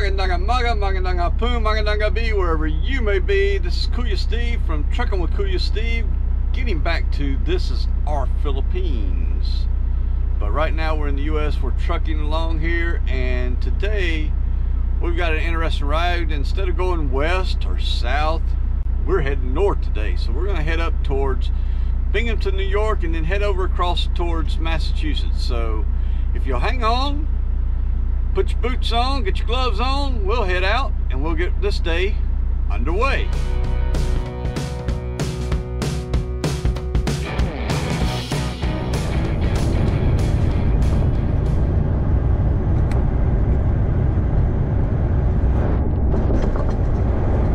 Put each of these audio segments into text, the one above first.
Magadanga Maga, Magadanga Poo, Magadanga B, wherever you may be. This is Kuya Steve from Truckin with Kuya Steve. Getting back to This Is Our Philippines. But right now we're in the US, we're trucking along here, and today we've got an interesting ride. Instead of going west or south, we're heading north today. So we're gonna head up towards Binghamton, New York, and then head over across towards Massachusetts. So if you'll hang on, put your boots on, get your gloves on, we'll head out and we'll get this day underway.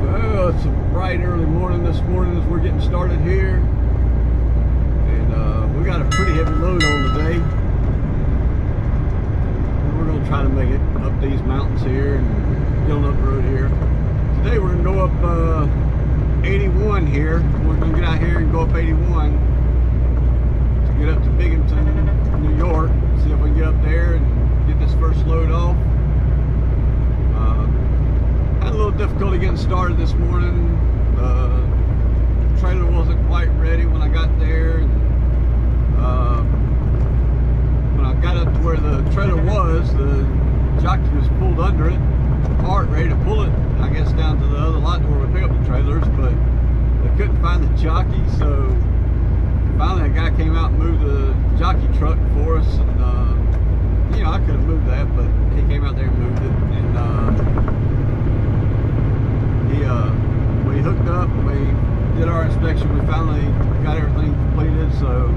Well, it's a bright early morning this morning as we're getting started here. And we got a pretty heavy load on today. Try to make it up these mountains here and get on up the road here. Today we're going to go up 81 here. We're going to get out here and go up 81 to get up to Binghamton, New York. See if we can get up there and get this first load off. Had a little difficulty getting started this morning. The trailer wasn't quite ready when I got there. When I got up to where the trailer was, the jockey was pulled under it, apart, ready to pull it, I guess, down to the other lot where we pick up the trailers, but they couldn't find the jockey, so finally a guy came out and moved the jockey truck for us, and you know, I could have moved that, but he came out there and moved it, and we hooked up, we did our inspection, we finally got everything completed, so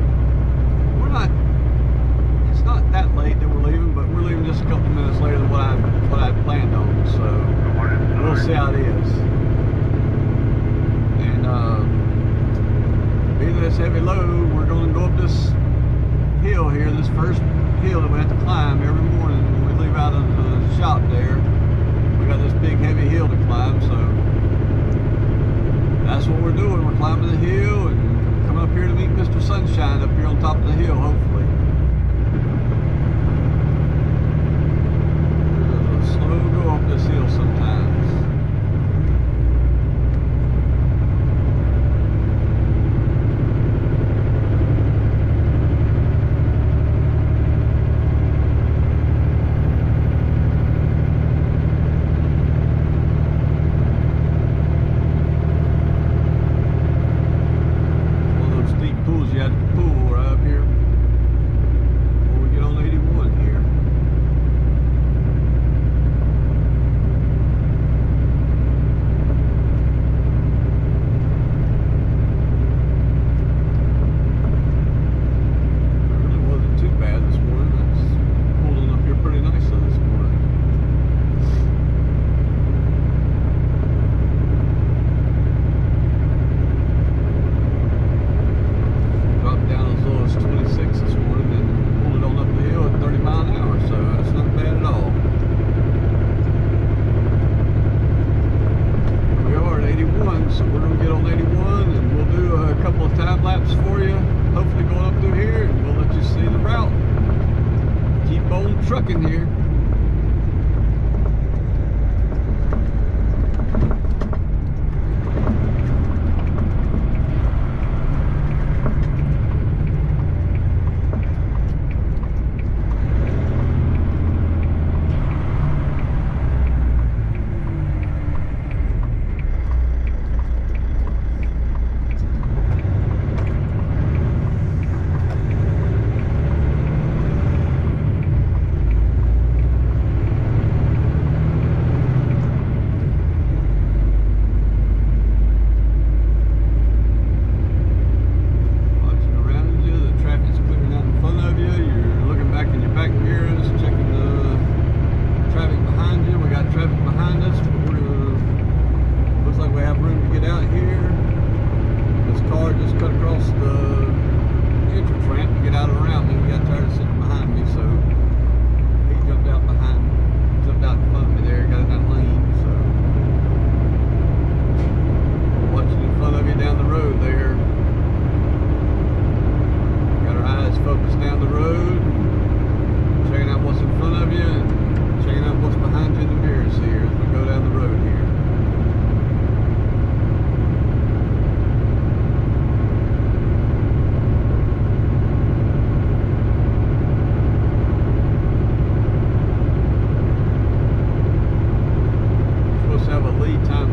we're not that late that we're leaving, but we're leaving just a couple minutes later than what I planned on, so we'll see how it is. And being this heavy load, we're going to go up this hill here, this first hill that we have to climb every morning when we leave out of the shop there. We got this big heavy hill to climb, so that's what we're doing. We're climbing the hill and coming up here to meet Mr. Sunshine up here on top of the hill, hopefully. Go up this hill sometimes. One of those steep pools you had to pull right up here before we get on 81 here. Truckin here.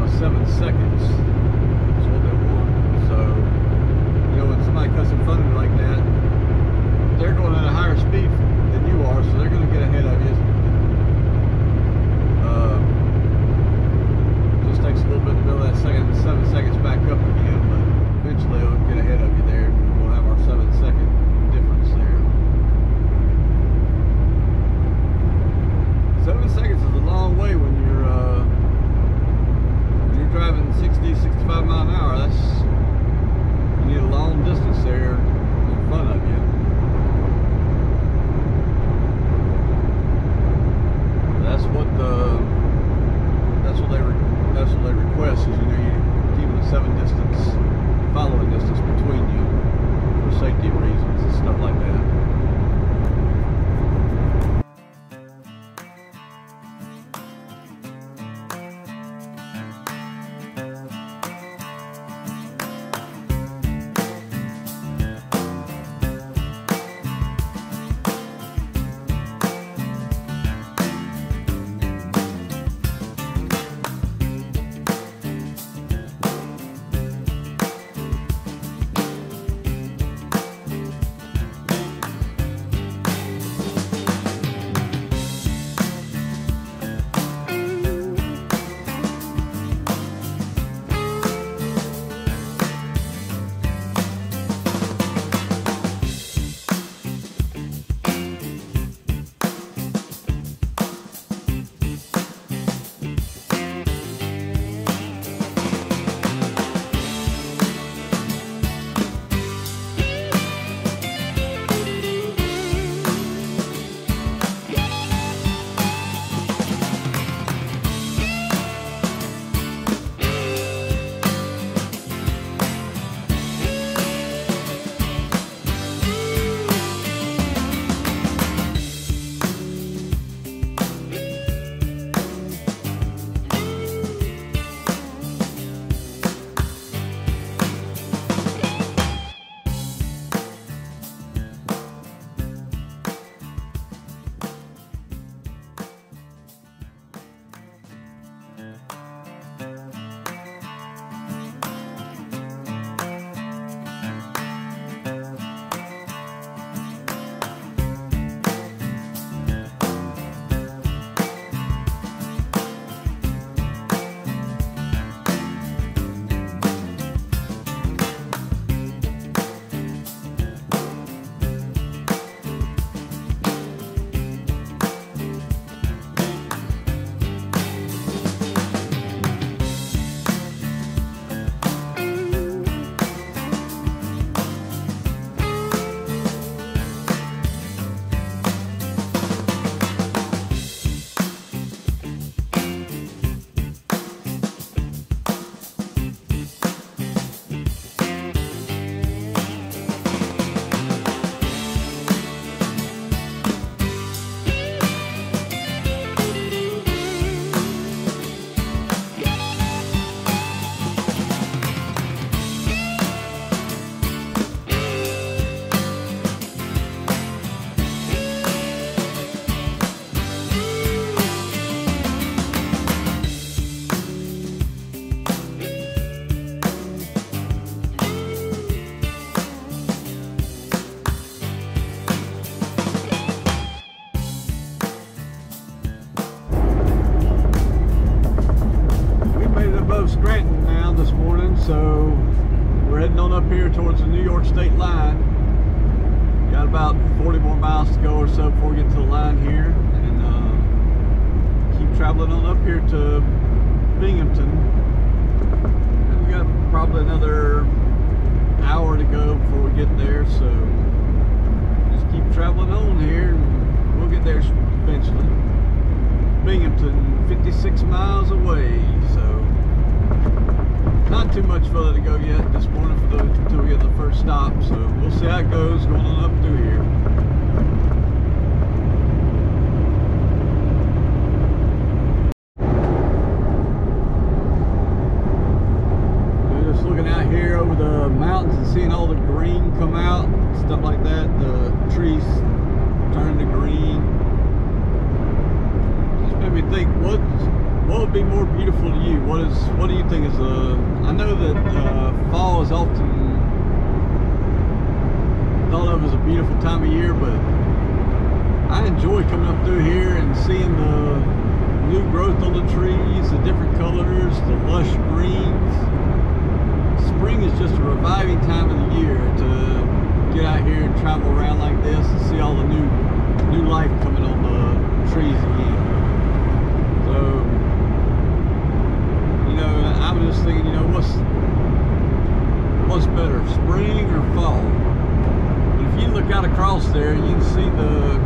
a 7 seconds. That's what they want. So, you know, when somebody cuts in front of me like that, they're going at a higher speed than you are, so they're going to get ahead of you. Just takes a little bit to build that 7 seconds back up again, but eventually it'll get ahead of you there. We'll have our 7 second difference there. 7 seconds is a long way when you're driving 60, 65 mile an hour. You need a long distance there in front of you. That's what they request is, you know, you keeping a 7 distance following distance between you for safety reasons and stuff like that. So we're heading on up here towards the New York state line. Got about 40 more miles to go or so before we get to the line here, and keep traveling on up here to Binghamton. And we got probably another hour to go before we get there, so just keep traveling on here and we'll get there eventually. Binghamton, 56 miles away, so not too much further to go yet this morning until we get the first stop, so we'll see how it goes going on up through here. We're just looking out here over the mountains and seeing all the green come out, stuff like that, the trees turning to green. Just made me think, what would be more beautiful to you? What do you think is I know that fall is often thought of as a beautiful time of year, but I enjoy coming up through here and seeing the new growth on the trees, the different colors, the lush greens. Spring is just a reviving time of the year to get out here and travel around like this and see all the new life coming on the trees again. So, you know, I was just thinking, you know, what's better, spring or fall? But if you look out across there, you can see the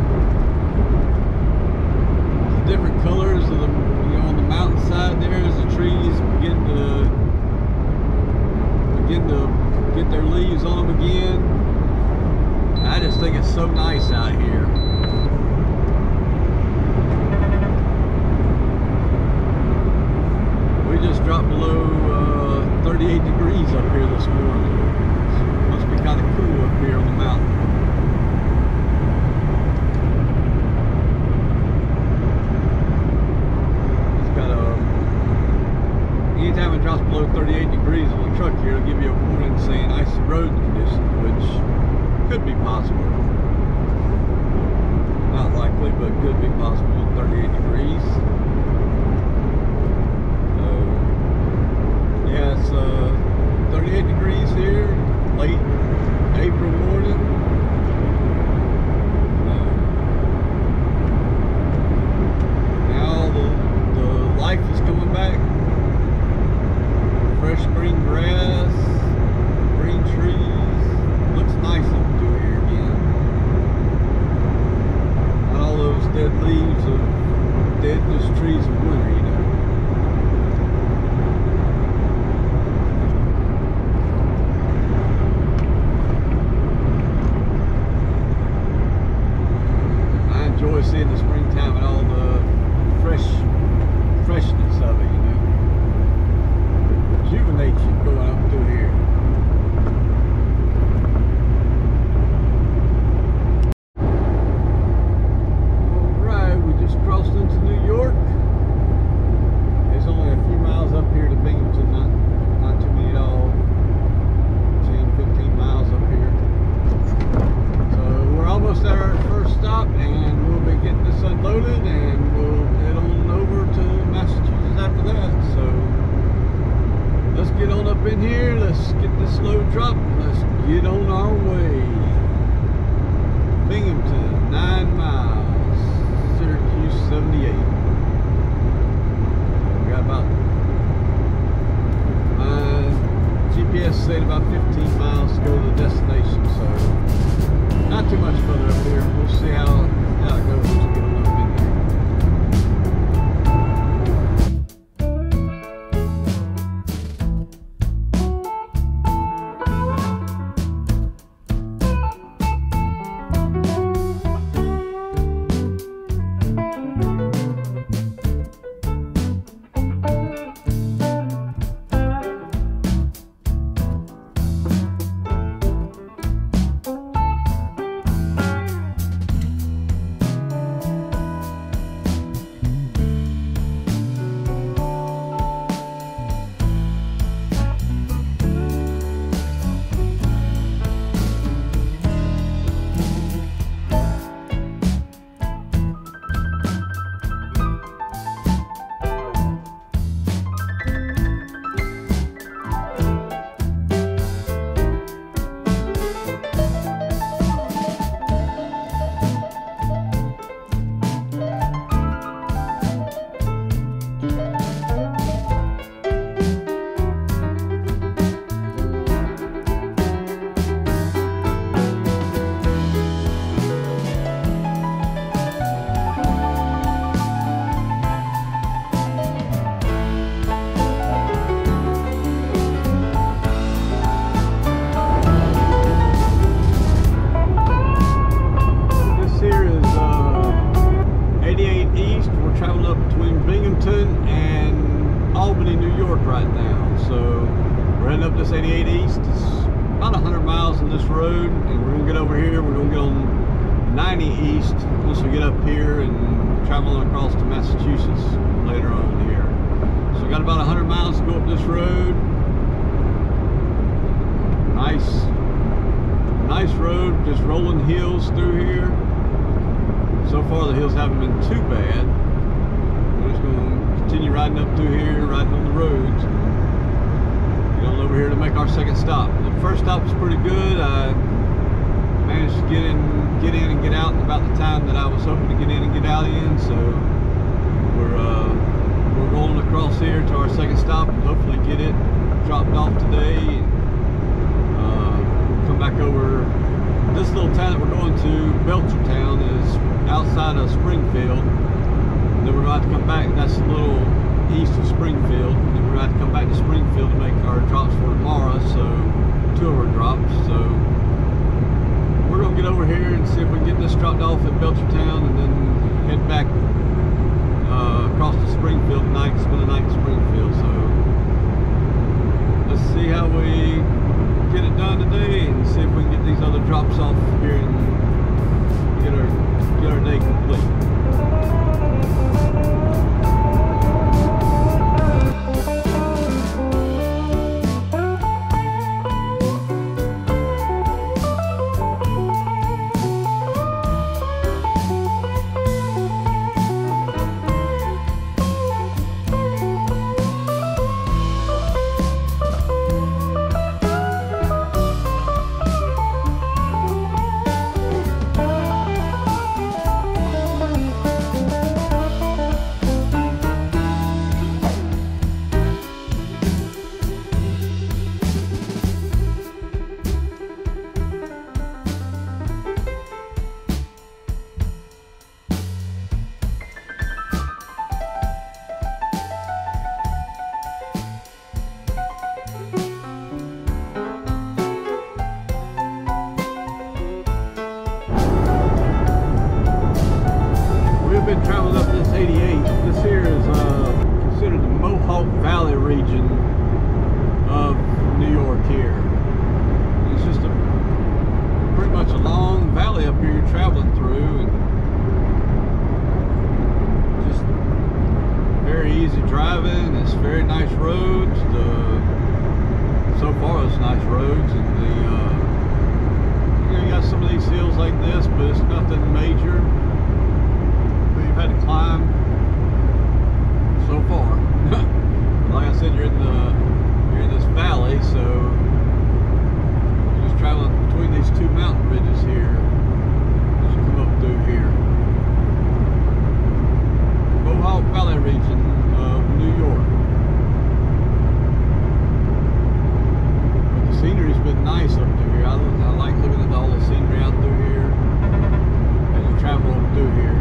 different colors of the, you know, on the mountainside there as the trees begin to get their leaves on them again. I just think it's so nice out here. We just dropped below 38 degrees up here this morning. So it must be kind of cool up here on the mountain. Anytime it drops below 38 degrees on the truck here, it'll give you a warning saying icy road conditions, which could be possible. Not likely, but could be possible at 38 degrees. Yeah, it's 38 degrees here, late April morning. Now the life is coming back. Fresh green grass, green trees. Looks nice up through here again. Not all those dead leaves of dead just trees of winter, you know. I enjoy seeing the springtime and all the freshness of it, you know. Rejuvenates you going up through here. Alright, we just crossed into New York. There's only a few miles up here to Binghamton, not too many at all. 10-15 miles up here. So we're almost at our first stop, and we'll be getting this unloaded, and we'll head on over to Massachusetts after that. So let's get on up in here, let's get this load dropped, and let's get on our way. Binghamton, 9 miles, Syracuse 78. We got about, my GPS said about 15 miles to go to the destination, so not too much further up here. We'll see how it goes as we get on up in here. Albany, New York right now. So we're heading up this 88 East. It's about 100 miles on this road, and we're gonna get over here. We're gonna get on 90 East once we get up here and travel across to Massachusetts later on here. got about 100 miles to go up this road. Nice road, just rolling hills through here. So far the hills haven't been too bad. We're just going to continue riding up through here, riding on the roads. Get on over here to make our second stop. The first stop was pretty good. I managed to get in and get out in about the time that I was hoping to get in and get out in. So we're rolling across here to our second stop and hopefully get it dropped off today. And, come back over. This little town that we're going to, Belchertown, is outside of Springfield. And then we're going to have to come back. That's a little east of Springfield. And then we're going to have to come back to Springfield to make our drops for tomorrow. So 2 of our drops. So we're going to get over here and see if we can get this dropped off at Belchertown and then head back across to Springfield tonight, spend the night in Springfield. So let's see how we get it done today and see if we can get these other drops off here and get our day complete. Been traveling up this 88. This here is considered the Mohawk Valley region of New York here. It's just pretty much a long valley up here you're traveling through, and just very easy driving. It's very nice roads. So far it's nice roads, and you got some of these hills like this, but it's nothing major. You've had to climb so far. Like I said, you're in this valley, so you're just traveling between these 2 mountain ridges here as you come up through here. Mohawk Valley region of New York. But the scenery's been nice up through here. I like looking at all the scenery out through here as you travel up through here.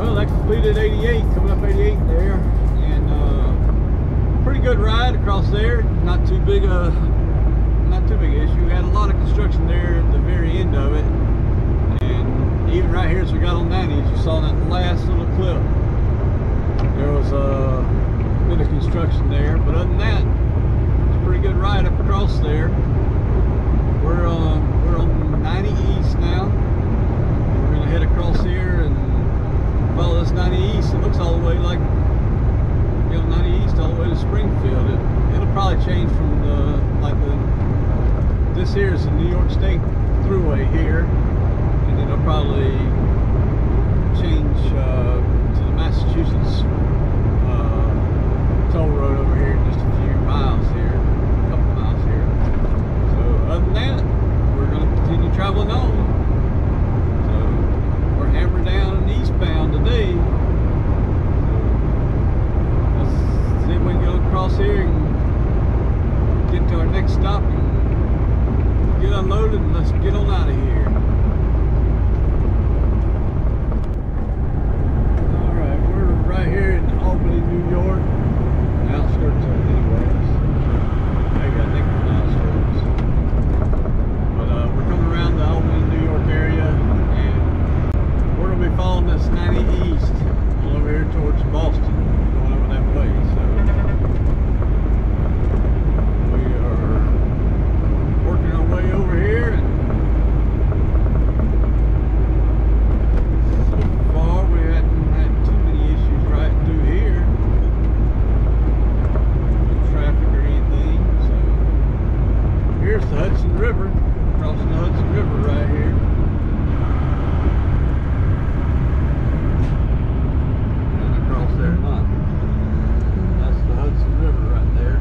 Well, I completed 88, coming up 88 there, and pretty good ride across there. Not too big a issue. We had a lot of construction there at the very end of it, and even right here as we got on 90s, you saw that last little clip. There was a bit of construction there, but other than that, it's a pretty good ride up across there. We're on 90 East now. We're gonna head across here and follow this 90 East. It looks all the way like, 90 East all the way to Springfield. It'll probably change from this here is the New York State Thruway here, and then it'll probably change to the Massachusetts toll road over here in just a few miles here, a couple miles here. So other than that, we're going to continue traveling on. So we're hammered down and eastbound today. So let's see if we can get across here and get to our next stop and get unloaded, and let's get on out of here. Alright, we're right here in Albany, New York. The outskirts of it anyways. Maybe I think we're the outskirts. But we're coming around the Albany, New York area, and we're going to be following this 90 East all over here towards Boston, going over that way. So way over here, and so far we hadn't had too many issues right through here, no traffic or anything. So here's the Hudson River, crossing the Hudson River right here. And across there, not. That's the Hudson River right there.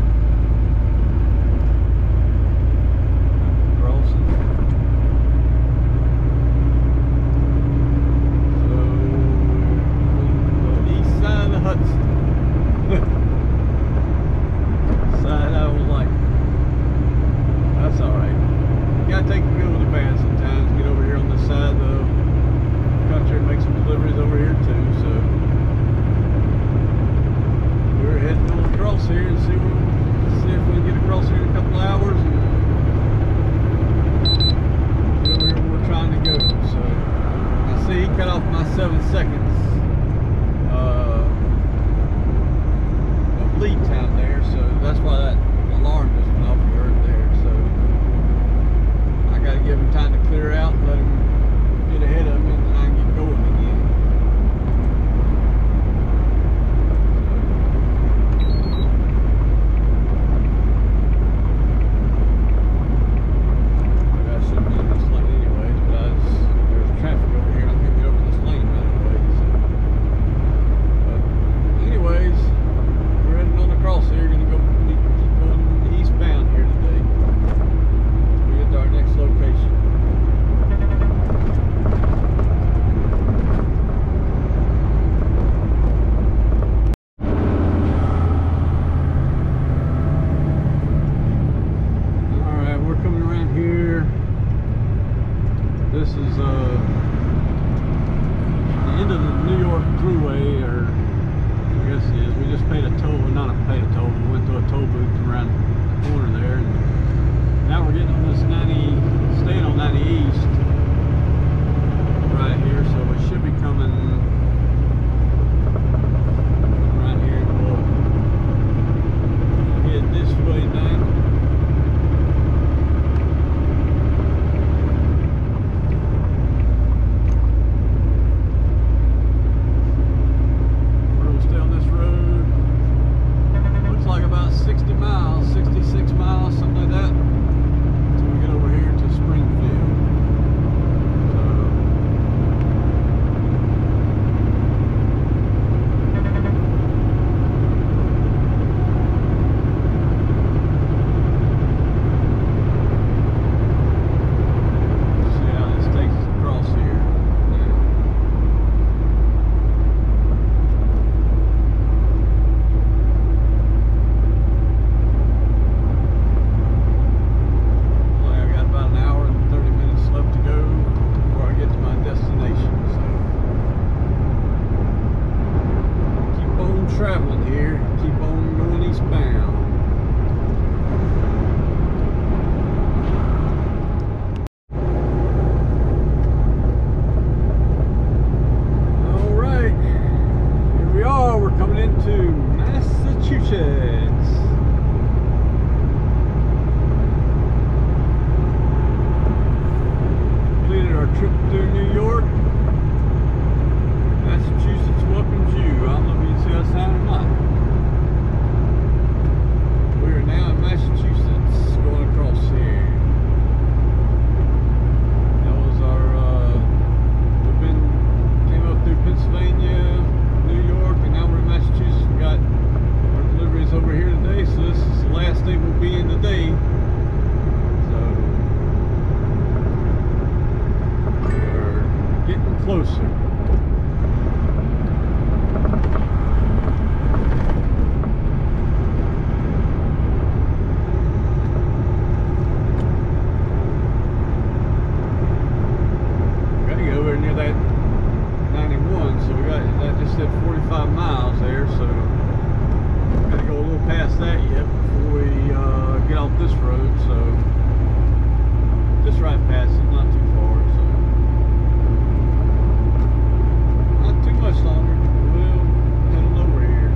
About 60 miles, 66 miles, something like that, until we get over closer. Gotta get over near that 91, so we got, that just said 45 miles there, so gotta go a little past that yet before we get off this road, so just right past it, not too far, so not too much longer. We'll head on over here.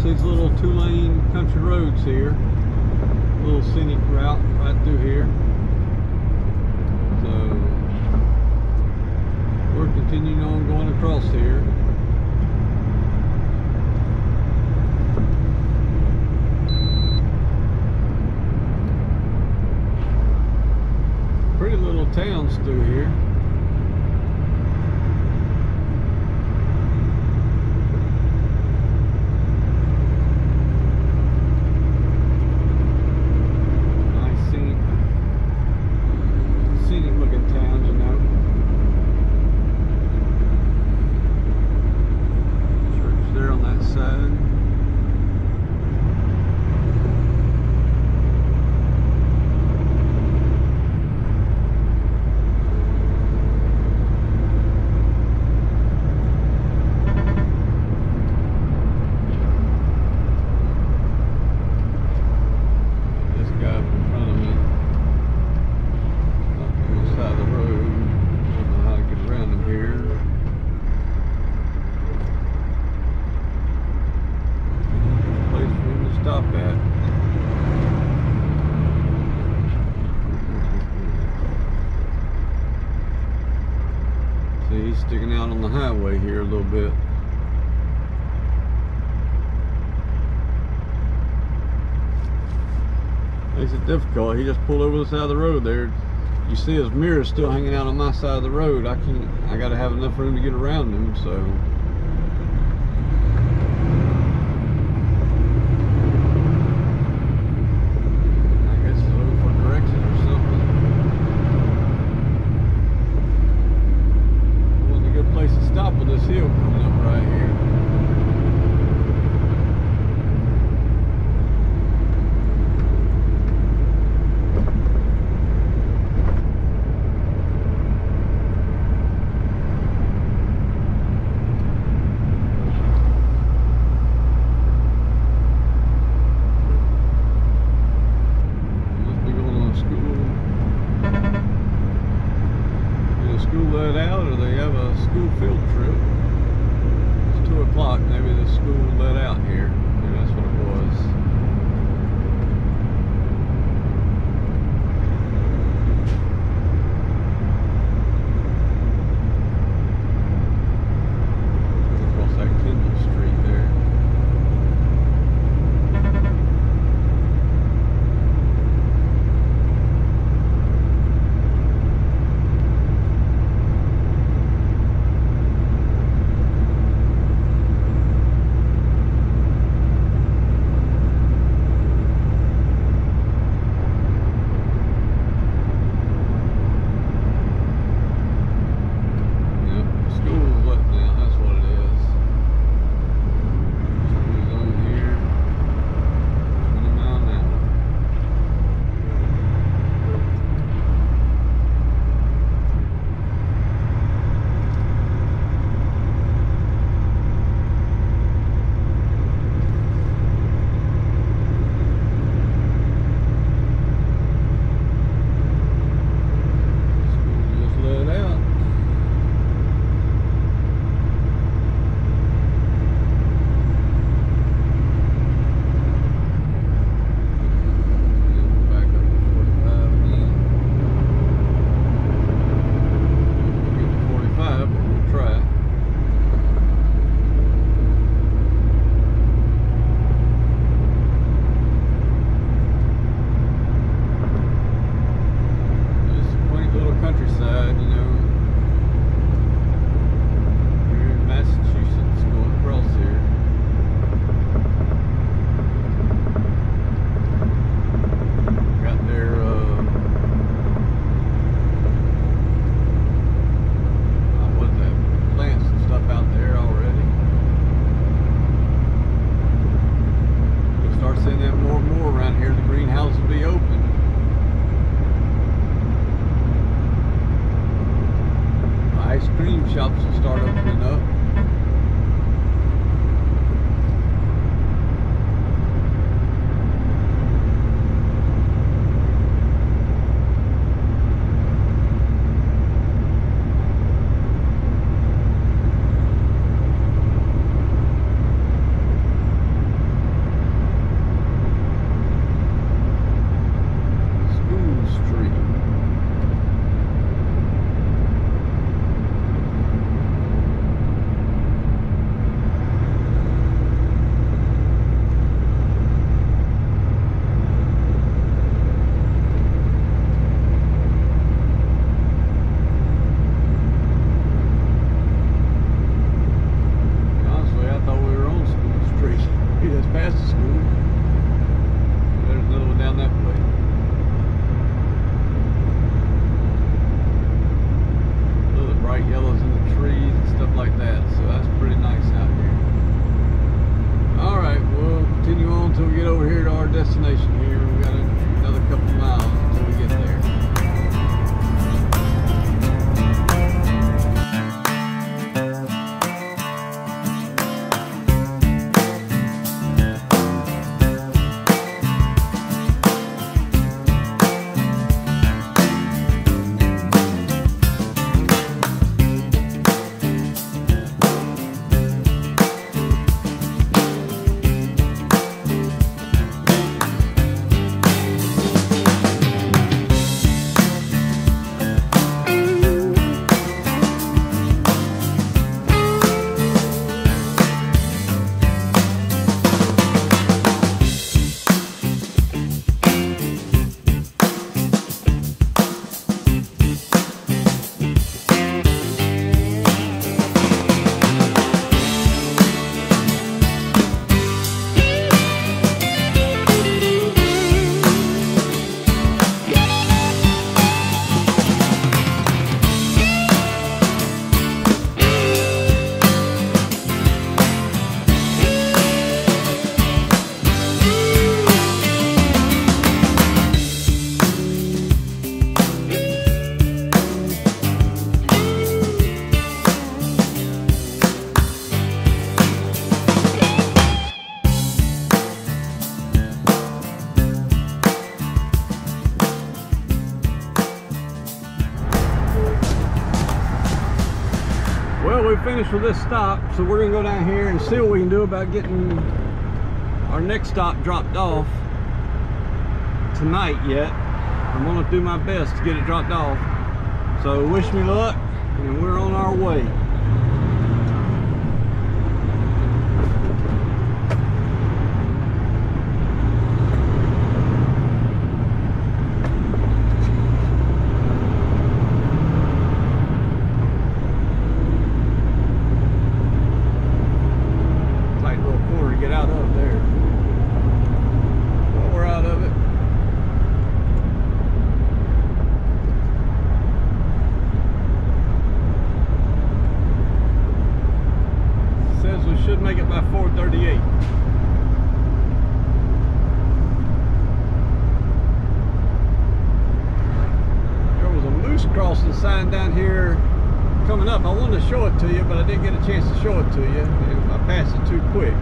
These little 2-lane country roads here, little scenic route right through here. So we're continuing on going across here. Pretty little towns through here. He's sticking out on the highway here a little bit. Makes it difficult. He just pulled over the side of the road there. You see his mirror still hanging out on my side of the road. I gotta have enough room to get around him, so. I guess he's looking for directions or something. Wasn't a good place to stop with this hill coming up right here. school let out, or they have a school field trip. It's 2 o'clock. Maybe the school let out here. Maybe that's what it was. Across that Kendall Street there. we finished with this stop, so we're gonna go down here and see what we can do about getting our next stop dropped off tonight yet. I'm gonna do my best to get it dropped off. So wish me luck, and we're on our way. Make it by 4:38. There was a moose crossing sign down here coming up. I wanted to show it to you, but I didn't get a chance to show it to you. I passed it too quick.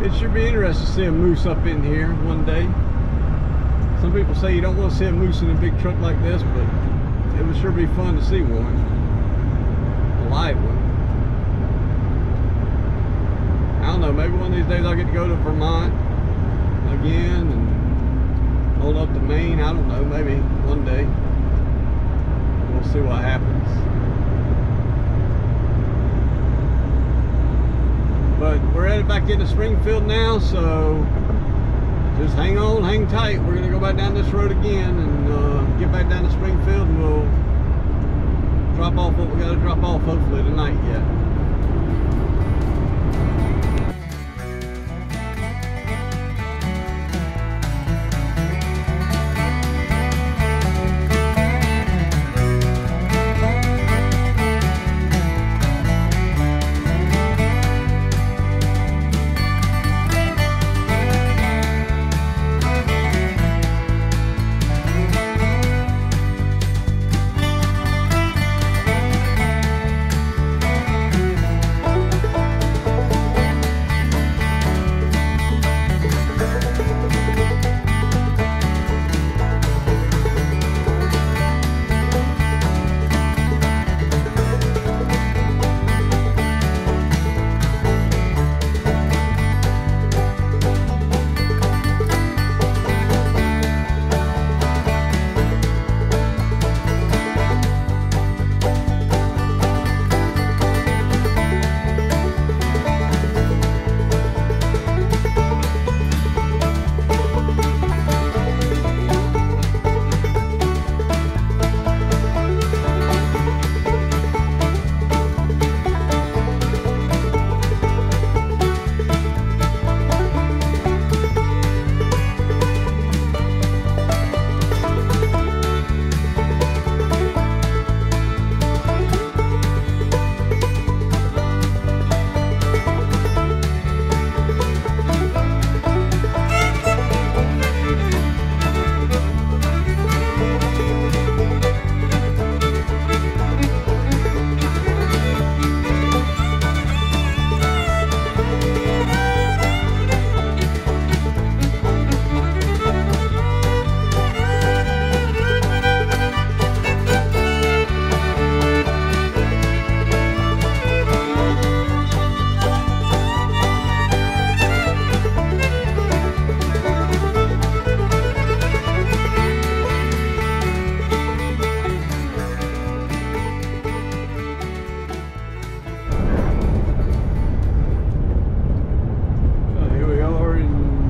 It should be interesting to see a moose up in here one day. Some people say you don't want to see a moose in a big truck like this, but it would sure be fun to see one, a live one. I don't know, maybe one of these days I'll get to go to Vermont again and hold up to Maine. I don't know, maybe one day. We'll see what happens. But we're headed back into Springfield now, so just hang on, hang tight. We're gonna go back down this road again and get back down to Springfield, and we'll drop off what we gotta drop off hopefully tonight yet.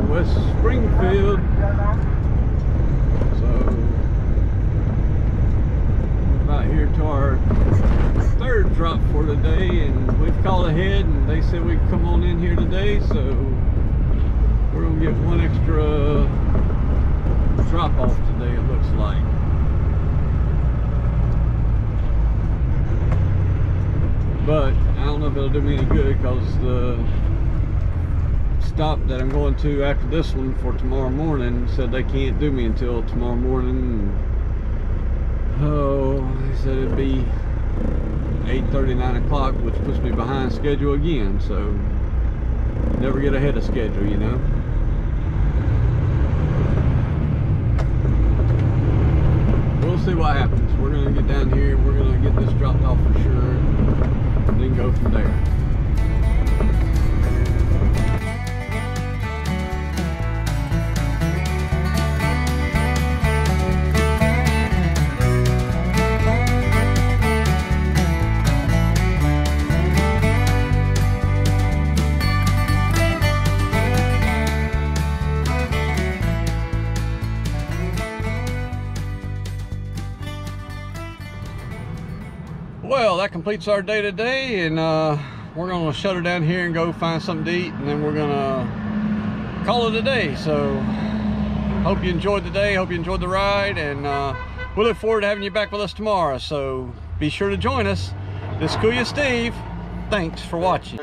West Springfield. So we're about here to our third drop for the day, and we've called ahead and they said we could come on in here today, so we're gonna get one extra drop off today, it looks like. But I don't know if it'll do me any good, because the stop that I'm going to after this one for tomorrow morning said they can't do me until tomorrow morning. Oh, they said it'd be 8:30, 9 o'clock, which puts me behind schedule again, so never get ahead of schedule, you know. We'll see what happens. We're gonna get down here and we're gonna get this dropped off for sure. and then go from there. Well, that completes our day today, and we're gonna shut her down here and go find something to eat, and then we're gonna call it a day. So hope you enjoyed the day, hope you enjoyed the ride, and we look forward to having you back with us tomorrow. So be sure to join us. This is Kuya Steve. Thanks for watching.